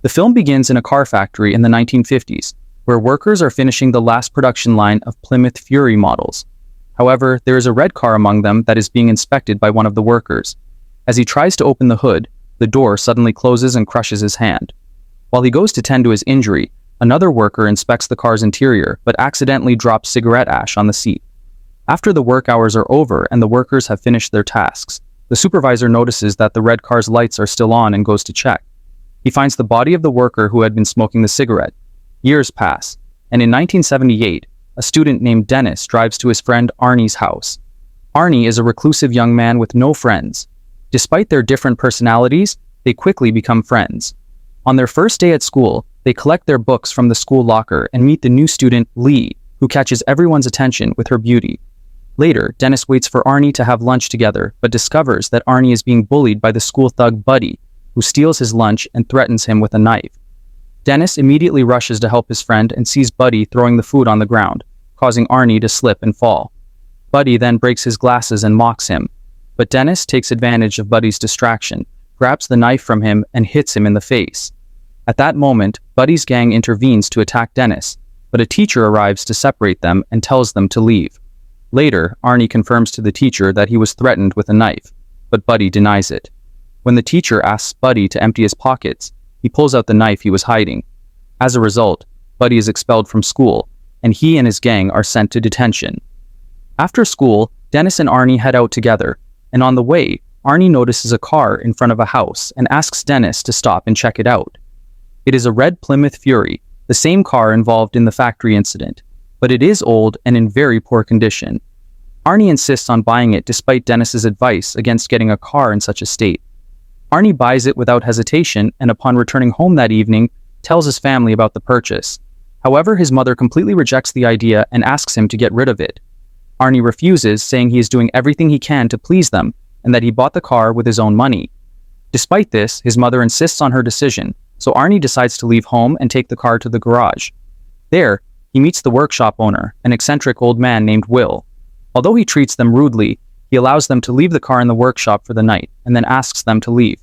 The film begins in a car factory in the 1950s, where workers are finishing the last production line of Plymouth Fury models. However, there is a red car among them that is being inspected by one of the workers. As he tries to open the hood, the door suddenly closes and crushes his hand. While he goes to tend to his injury, another worker inspects the car's interior but accidentally drops cigarette ash on the seat. After the work hours are over and the workers have finished their tasks, the supervisor notices that the red car's lights are still on and goes to check. He finds the body of the worker who had been smoking the cigarette. Years pass, and in 1978, a student named Dennis drives to his friend Arnie's house. Arnie is a reclusive young man with no friends. Despite their different personalities, they quickly become friends. On their first day at school, they collect their books from the school locker and meet the new student, Lee, who catches everyone's attention with her beauty. Later, Dennis waits for Arnie to have lunch together, but discovers that Arnie is being bullied by the school thug Buddy, who steals his lunch and threatens him with a knife. Dennis immediately rushes to help his friend and sees Buddy throwing the food on the ground, causing Arnie to slip and fall. Buddy then breaks his glasses and mocks him, but Dennis takes advantage of Buddy's distraction, grabs the knife from him and hits him in the face. At that moment, Buddy's gang intervenes to attack Dennis, but a teacher arrives to separate them and tells them to leave. Later, Arnie confirms to the teacher that he was threatened with a knife, but Buddy denies it. When the teacher asks Buddy to empty his pockets, he pulls out the knife he was hiding. As a result, Buddy is expelled from school, and he and his gang are sent to detention. After school, Dennis and Arnie head out together, and on the way, Arnie notices a car in front of a house and asks Dennis to stop and check it out. It is a red Plymouth Fury, the same car involved in the factory incident, but it is old and in very poor condition. Arnie insists on buying it despite Dennis's advice against getting a car in such a state. Arnie buys it without hesitation and upon returning home that evening, tells his family about the purchase. However, his mother completely rejects the idea and asks him to get rid of it. Arnie refuses, saying he is doing everything he can to please them and that he bought the car with his own money. Despite this, his mother insists on her decision, so Arnie decides to leave home and take the car to the garage. There, he meets the workshop owner, an eccentric old man named Will. Although he treats them rudely, he allows them to leave the car in the workshop for the night and then asks them to leave.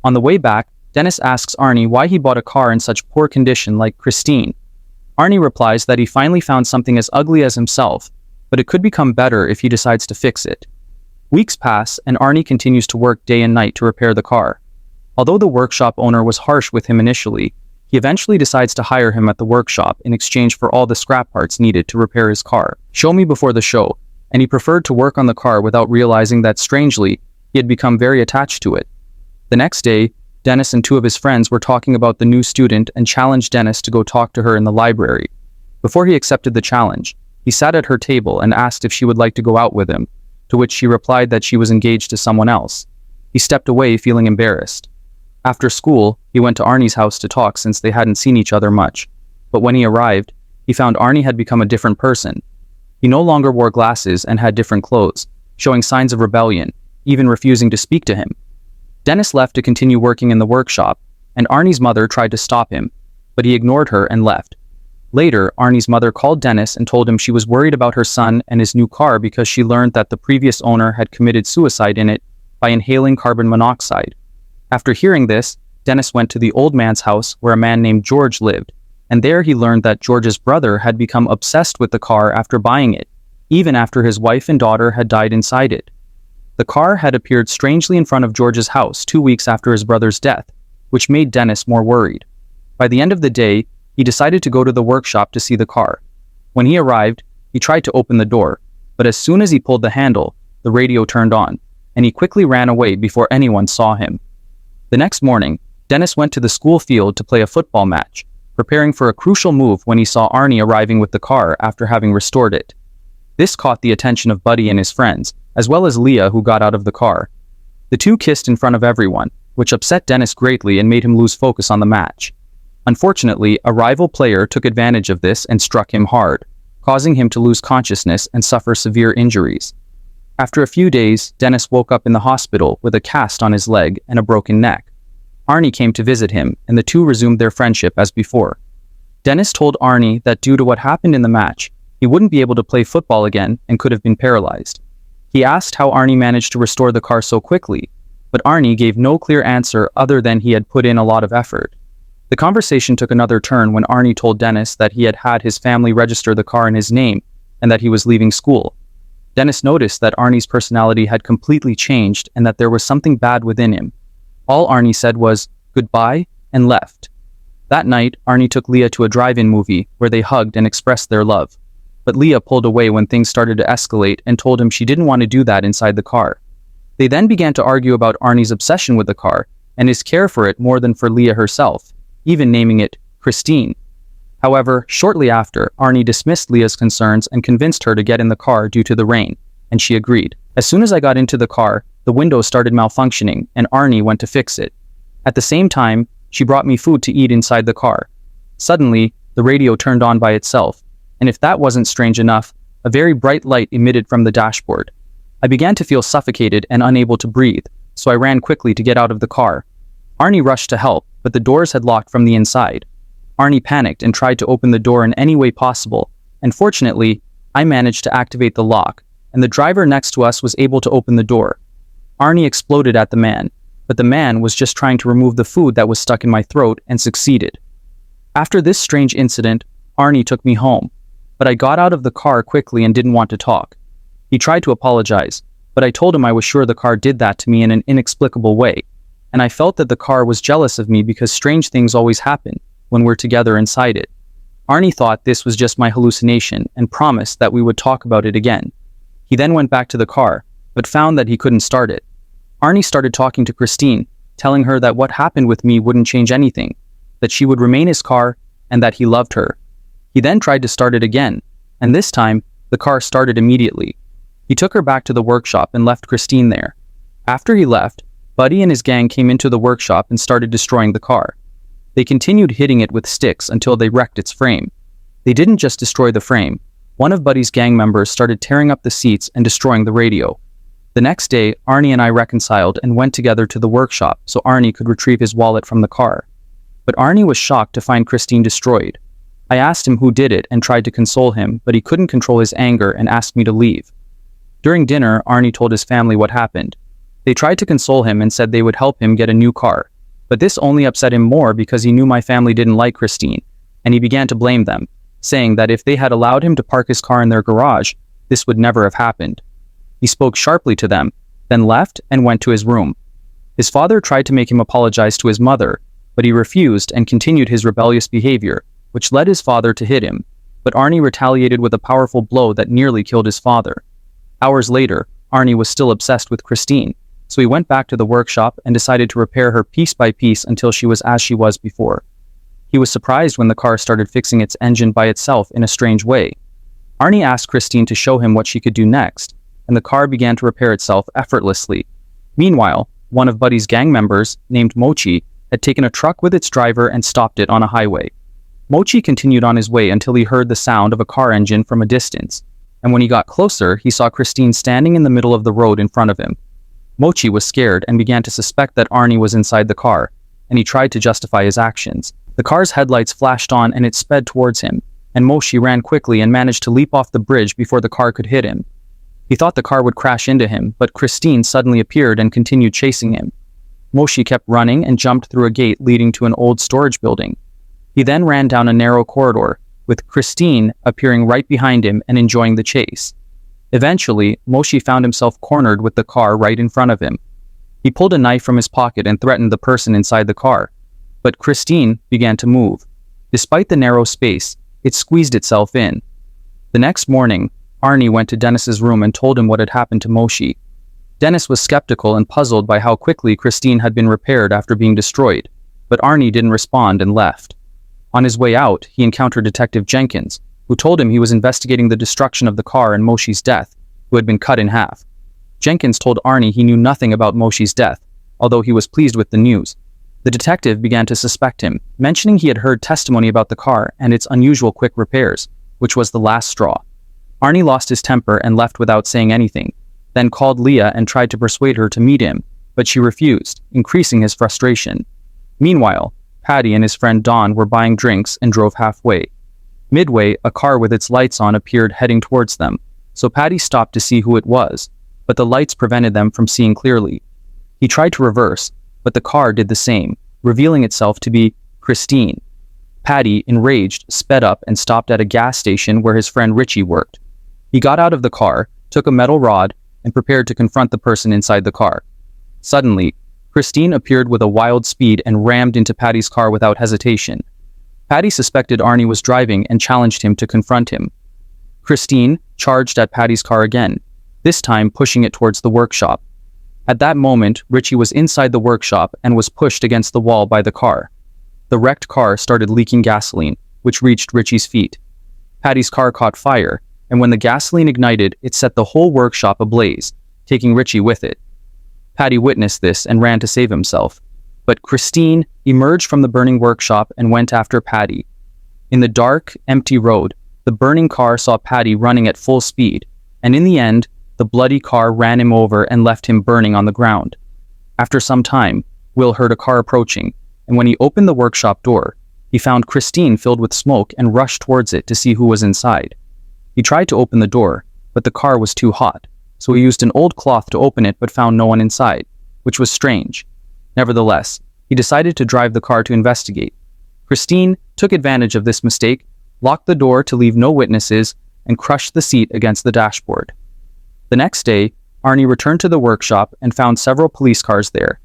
On the way back, Dennis asks Arnie why he bought a car in such poor condition like Christine. Arnie replies that he finally found something as ugly as himself, but it could become better if he decides to fix it. Weeks pass and Arnie continues to work day and night to repair the car. Although the workshop owner was harsh with him initially, he eventually decides to hire him at the workshop in exchange for all the scrap parts needed to repair his car. Show me before the show, and he preferred to work on the car without realizing that, strangely, he had become very attached to it. The next day, Dennis and two of his friends were talking about the new student and challenged Dennis to go talk to her in the library. Before he accepted the challenge, he sat at her table and asked if she would like to go out with him, to which she replied that she was engaged to someone else. He stepped away feeling embarrassed. After school, he went to Arnie's house to talk since they hadn't seen each other much, but when he arrived, he found Arnie had become a different person. He no longer wore glasses and had different clothes, showing signs of rebellion, even refusing to speak to him. Dennis left to continue working in the workshop, and Arnie's mother tried to stop him, but he ignored her and left. Later, Arnie's mother called Dennis and told him she was worried about her son and his new car because she learned that the previous owner had committed suicide in it by inhaling carbon monoxide. After hearing this, Dennis went to the old man's house where a man named George lived, and there he learned that George's brother had become obsessed with the car after buying it, even after his wife and daughter had died inside it. The car had appeared strangely in front of George's house 2 weeks after his brother's death, which made Dennis more worried. By the end of the day, he decided to go to the workshop to see the car. When he arrived, he tried to open the door, but as soon as he pulled the handle, the radio turned on, and he quickly ran away before anyone saw him. The next morning, Dennis went to the school field to play a football match, preparing for a crucial move when he saw Arnie arriving with the car after having restored it. This caught the attention of Buddy and his friends, as well as Leah, who got out of the car. The two kissed in front of everyone, which upset Dennis greatly and made him lose focus on the match. Unfortunately, a rival player took advantage of this and struck him hard, causing him to lose consciousness and suffer severe injuries. After a few days, Dennis woke up in the hospital with a cast on his leg and a broken neck. Arnie came to visit him, and the two resumed their friendship as before. Dennis told Arnie that due to what happened in the match, he wouldn't be able to play football again and could have been paralyzed. He asked how Arnie managed to restore the car so quickly, but Arnie gave no clear answer other than he had put in a lot of effort. The conversation took another turn when Arnie told Dennis that he had had his family register the car in his name and that he was leaving school. Dennis noticed that Arnie's personality had completely changed and that there was something bad within him. All Arnie said was, "Goodbye," and left. That night, Arnie took Leah to a drive-in movie where they hugged and expressed their love. But Leah pulled away when things started to escalate and told him she didn't want to do that inside the car. They then began to argue about Arnie's obsession with the car and his care for it more than for Leah herself, even naming it Christine. However, shortly after, Arnie dismissed Leah's concerns and convinced her to get in the car due to the rain, and she agreed. As soon as I got into the car, the windows started malfunctioning and Arnie went to fix it. At the same time, she brought me food to eat inside the car. Suddenly, the radio turned on by itself, and if that wasn't strange enough, a very bright light emitted from the dashboard. I began to feel suffocated and unable to breathe, so I ran quickly to get out of the car. Arnie rushed to help, but the doors had locked from the inside. Arnie panicked and tried to open the door in any way possible, and fortunately, I managed to activate the lock, and the driver next to us was able to open the door. Arnie exploded at the man, but the man was just trying to remove the food that was stuck in my throat and succeeded. After this strange incident, Arnie took me home, but I got out of the car quickly and didn't want to talk. He tried to apologize, but I told him I was sure the car did that to me in an inexplicable way, and I felt that the car was jealous of me because strange things always happen when we're together inside it. Arnie thought this was just my hallucination and promised that we would talk about it again. He then went back to the car, but found that he couldn't start it. Arnie started talking to Christine, telling her that what happened with me wouldn't change anything, that she would remain his car, and that he loved her. He then tried to start it again, and this time, the car started immediately. He took her back to the workshop and left Christine there. After he left, Buddy and his gang came into the workshop and started destroying the car. They continued hitting it with sticks until they wrecked its frame. They didn't just destroy the frame. One of Buddy's gang members started tearing up the seats and destroying the radio. The next day, Arnie and I reconciled and went together to the workshop so Arnie could retrieve his wallet from the car. But Arnie was shocked to find Christine destroyed. I asked him who did it and tried to console him, but he couldn't control his anger and asked me to leave. During dinner, Arnie told his family what happened. They tried to console him and said they would help him get a new car, but this only upset him more because he knew my family didn't like Christine, and he began to blame them, saying that if they had allowed him to park his car in their garage, this would never have happened. He spoke sharply to them, then left and went to his room. His father tried to make him apologize to his mother, but he refused and continued his rebellious behavior, which led his father to hit him, but Arnie retaliated with a powerful blow that nearly killed his father. Hours later, Arnie was still obsessed with Christine, so he went back to the workshop and decided to repair her piece by piece until she was as she was before. He was surprised when the car started fixing its engine by itself in a strange way. Arnie asked Christine to show him what she could do next, and the car began to repair itself effortlessly. Meanwhile, one of Buddy's gang members, named Mochi, had taken a truck with its driver and stopped it on a highway. Mochi continued on his way until he heard the sound of a car engine from a distance, and when he got closer, he saw Christine standing in the middle of the road in front of him. Mochi was scared and began to suspect that Arnie was inside the car, and he tried to justify his actions. The car's headlights flashed on and it sped towards him, and Mochi ran quickly and managed to leap off the bridge before the car could hit him. He thought the car would crash into him, but Christine suddenly appeared and continued chasing him. Mochi kept running and jumped through a gate leading to an old storage building. He then ran down a narrow corridor, with Christine appearing right behind him and enjoying the chase. Eventually, Mochi found himself cornered with the car right in front of him. He pulled a knife from his pocket and threatened the person inside the car, but Christine began to move. Despite the narrow space, it squeezed itself in. The next morning, Arnie went to Dennis's room and told him what had happened to Mochi. Dennis was skeptical and puzzled by how quickly Christine had been repaired after being destroyed, but Arnie didn't respond and left. On his way out, he encountered Detective Jenkins, who told him he was investigating the destruction of the car and Mochi's death, who had been cut in half. Jenkins told Arnie he knew nothing about Mochi's death, although he was pleased with the news. The detective began to suspect him, mentioning he had heard testimony about the car and its unusual quick repairs, which was the last straw. Arnie lost his temper and left without saying anything, then called Leah and tried to persuade her to meet him, but she refused, increasing his frustration. Meanwhile, Patty and his friend Don were buying drinks and drove halfway. Midway, a car with its lights on appeared heading towards them, so Patty stopped to see who it was, but the lights prevented them from seeing clearly. He tried to reverse, but the car did the same, revealing itself to be Christine. Paddy, enraged, sped up and stopped at a gas station where his friend Richie worked. He got out of the car, took a metal rod, and prepared to confront the person inside the car. Suddenly, Christine appeared with a wild speed and rammed into Paddy's car without hesitation. Paddy suspected Arnie was driving and challenged him to confront him. Christine charged at Paddy's car again, this time pushing it towards the workshop. At that moment, Richie was inside the workshop and was pushed against the wall by the car. The wrecked car started leaking gasoline, which reached Richie's feet. Paddy's car caught fire, and when the gasoline ignited, it set the whole workshop ablaze, taking Richie with it. Paddy witnessed this and ran to save himself, but Christine emerged from the burning workshop and went after Paddy. In the dark, empty road, the burning car saw Paddy running at full speed, and in the end, the bloody car ran him over and left him burning on the ground. After some time, Will heard a car approaching, and when he opened the workshop door, he found Christine filled with smoke and rushed towards it to see who was inside. He tried to open the door, but the car was too hot, so he used an old cloth to open it but found no one inside, which was strange. Nevertheless, he decided to drive the car to investigate. Christine took advantage of this mistake, locked the door to leave no witnesses, and crushed the seat against the dashboard. The next day, Arnie returned to the workshop and found several police cars there.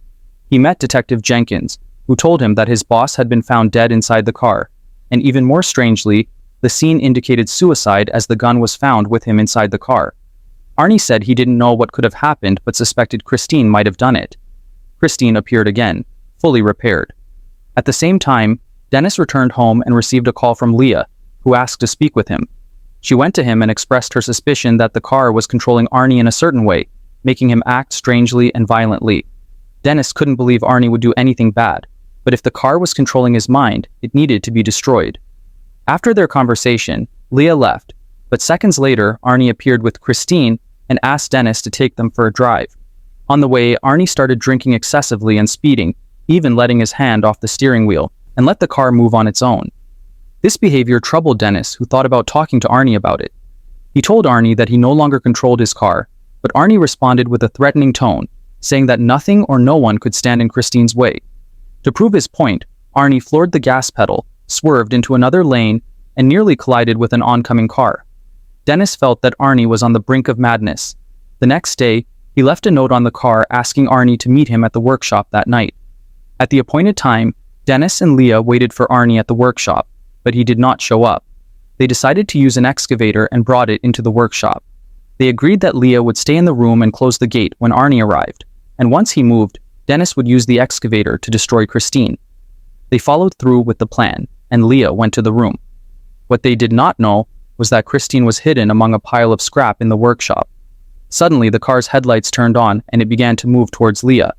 He met Detective Jenkins, who told him that his boss had been found dead inside the car, and even more strangely, the scene indicated suicide as the gun was found with him inside the car. Arnie said he didn't know what could have happened but suspected Christine might have done it. Christine appeared again, fully repaired. At the same time, Dennis returned home and received a call from Leah, who asked to speak with him. She went to him and expressed her suspicion that the car was controlling Arnie in a certain way, making him act strangely and violently. Dennis couldn't believe Arnie would do anything bad, but if the car was controlling his mind, it needed to be destroyed. After their conversation, Leah left, but seconds later, Arnie appeared with Christine and asked Dennis to take them for a drive. On the way, Arnie started drinking excessively and speeding, even letting his hand off the steering wheel, and let the car move on its own. This behavior troubled Dennis, who thought about talking to Arnie about it. He told Arnie that he no longer controlled his car, but Arnie responded with a threatening tone, saying that nothing or no one could stand in Christine's way. To prove his point, Arnie floored the gas pedal, swerved into another lane, and nearly collided with an oncoming car. Dennis felt that Arnie was on the brink of madness. The next day, he left a note on the car asking Arnie to meet him at the workshop that night. At the appointed time, Dennis and Leah waited for Arnie at the workshop, but he did not show up. They decided to use an excavator and brought it into the workshop. They agreed that Leah would stay in the room and close the gate when Arnie arrived, and once he moved, Dennis would use the excavator to destroy Christine. They followed through with the plan, and Leah went to the room. What they did not know was that Christine was hidden among a pile of scrap in the workshop. Suddenly, the car's headlights turned on and it began to move towards Leah.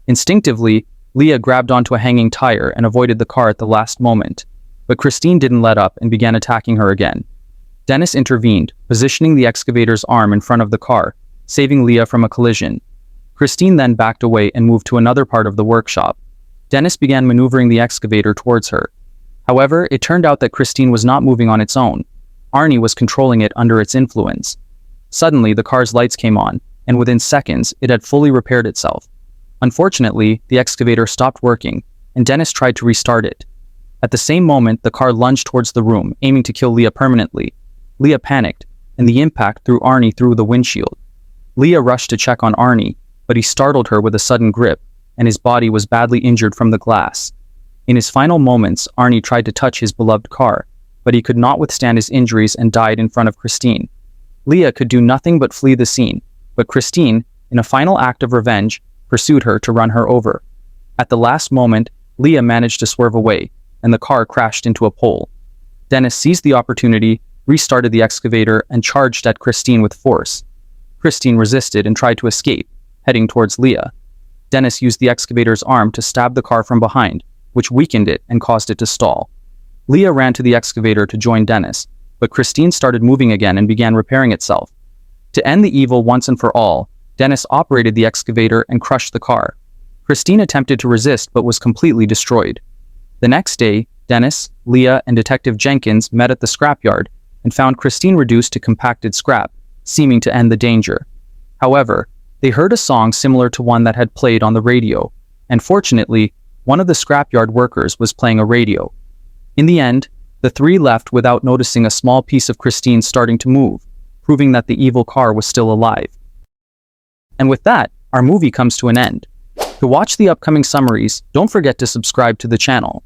Instinctively, Leah grabbed onto a hanging tire and avoided the car at the last moment, but Christine didn't let up and began attacking her again. Dennis intervened, positioning the excavator's arm in front of the car, saving Leah from a collision. Christine then backed away and moved to another part of the workshop. Dennis began maneuvering the excavator towards her. However, it turned out that Christine was not moving on its own. Arnie was controlling it under its influence. Suddenly, the car's lights came on, and within seconds, it had fully repaired itself. Unfortunately, the excavator stopped working, and Dennis tried to restart it. At the same moment, the car lunged towards the room, aiming to kill Leah permanently. Leah panicked, and the impact threw Arnie through the windshield. Leah rushed to check on Arnie, but he startled her with a sudden grip, and his body was badly injured from the glass. In his final moments, Arnie tried to touch his beloved car, but he could not withstand his injuries and died in front of Christine. Leah could do nothing but flee the scene, but Christine, in a final act of revenge, pursued her to run her over. At the last moment, Leah managed to swerve away, and the car crashed into a pole. Dennis seized the opportunity, restarted the excavator, and charged at Christine with force. Christine resisted and tried to escape, heading towards Leah. Dennis used the excavator's arm to stab the car from behind, which weakened it and caused it to stall. Leah ran to the excavator to join Dennis, but Christine started moving again and began repairing itself. To end the evil once and for all, Dennis operated the excavator and crushed the car. Christine attempted to resist but was completely destroyed. The next day, Dennis, Leah, and Detective Jenkins met at the scrapyard and found Christine reduced to compacted scrap, seeming to end the danger. However, they heard a song similar to one that had played on the radio, and fortunately, one of the scrapyard workers was playing a radio. In the end, the three left without noticing a small piece of Christine starting to move, proving that the evil car was still alive. And with that, our movie comes to an end. To watch the upcoming summaries, don't forget to subscribe to the channel.